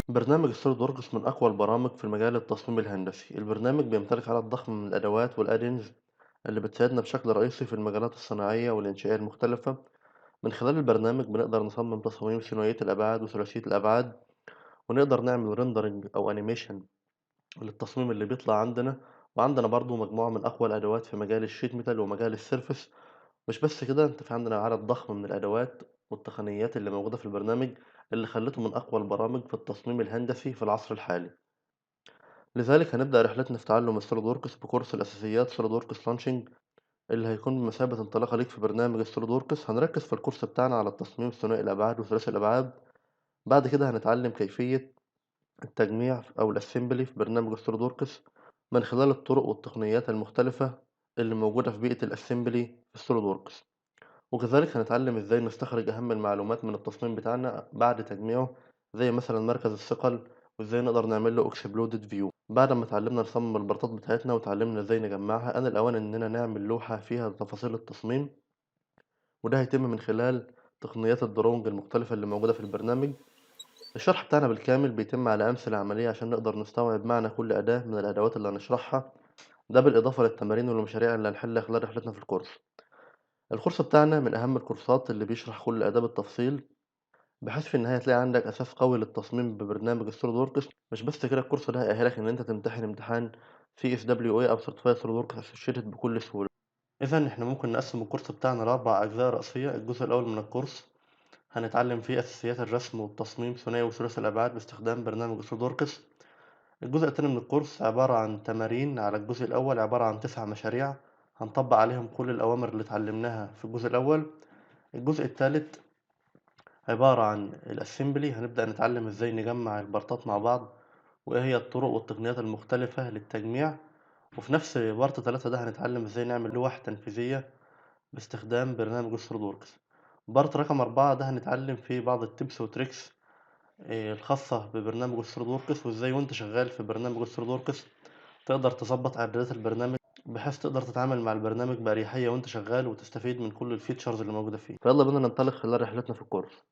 برنامج السوليد ووركس من أقوى البرامج في مجال التصميم الهندسي. البرنامج بيمتلك عدد ضخم من الأدوات والأدينز اللي بتساعدنا بشكل رئيسي في المجالات الصناعية والإنشائية المختلفة. من خلال البرنامج بنقدر نصمم تصاميم ثنائية الأبعاد وثلاثية الأبعاد، ونقدر نعمل ريندرنج أو أنيميشن للتصميم اللي بيطلع عندنا. وعندنا برضو مجموعة من أقوى الأدوات في مجال الشيت ميتال ومجال السيرفس. مش بس كده، انت في عندنا عدد ضخم من الأدوات والتقنيات اللي موجودة في البرنامج، اللي خلته من أقوى البرامج في التصميم الهندسي في العصر الحالي. لذلك هنبدأ رحلتنا في تعلم السوليد ووركس بكورس الأساسيات سوليد ووركس لانشنج، اللي هيكون بمثابة انطلاقة ليك في برنامج السوليد ووركس. هنركز في الكورس بتاعنا على التصميم ثنائي الأبعاد وثلاثي الأبعاد. بعد كده هنتعلم كيفية التجميع أو الأسمبلي في برنامج السوليد ووركس من خلال الطرق والتقنيات المختلفة اللي موجودة في بيئة الأسمبلي في السوليد ووركس. وكذلك هنتعلم إزاي نستخرج أهم المعلومات من التصميم بتاعنا بعد تجميعه، زي مثلا مركز الثقل، وإزاي نقدر نعمل له اكسبلودed فيو. بعد ما اتعلمنا نصمم البلاطات بتاعتنا وتعلمنا إزاي نجمعها، آن الأوان إننا نعمل لوحة فيها تفاصيل التصميم، وده هيتم من خلال تقنيات الدرونج المختلفة اللي موجودة في البرنامج. الشرح بتاعنا بالكامل بيتم على أمثلة عملية عشان نقدر نستوعب معنى كل أداة من الأدوات اللي هنشرحها، ده بالإضافة للتمارين والمشاريع اللي هنحلها خلال رحلتنا في الكورس. الكورس بتاعنا من أهم الكورسات اللي بيشرح كل أداة بالتفصيل، بحيث في النهاية تلاقي عندك أساس قوي للتصميم ببرنامج السوليد ووركس. مش بس كده، الكورس ده هيأهلك إن أنت تمتحن امتحان CSWA أو Certified SolidWorks Associated بكل سهولة. إذا إحنا ممكن نقسم الكورس بتاعنا لأربع أجزاء رئيسية. الجزء الأول من الكورس هنتعلم فيه أساسيات الرسم والتصميم ثنائي وثلاثي الأبعاد باستخدام برنامج السوليد ووركس. الجزء التاني من الكورس عبارة عن تمارين على الجزء الأول، عبارة عن 9 مشاريع هنطبق عليهم كل الأوامر اللي اتعلمناها في الجزء الأول. الجزء التالت عبارة عن الأسمبلي، هنبدأ نتعلم إزاي نجمع البارتات مع بعض، وإيه هي الطرق والتقنيات المختلفة للتجميع. وفي نفس بارت 3 ده هنتعلم إزاي نعمل لوح تنفيذية باستخدام برنامج السوليد ووركس. بارت رقم 4 ده هنتعلم فيه بعض التبس وتريكس الخاصة ببرنامج السوليد ووركس، وإزاي وأنت شغال في برنامج السوليد ووركس تقدر تظبط إعدادات البرنامج بحيث تقدر تتعامل مع البرنامج بأريحية وأنت شغال وتستفيد من كل الفيتشرز اللي موجودة فيه. فيلا بينا ننطلق خلال رحلتنا في الكورس.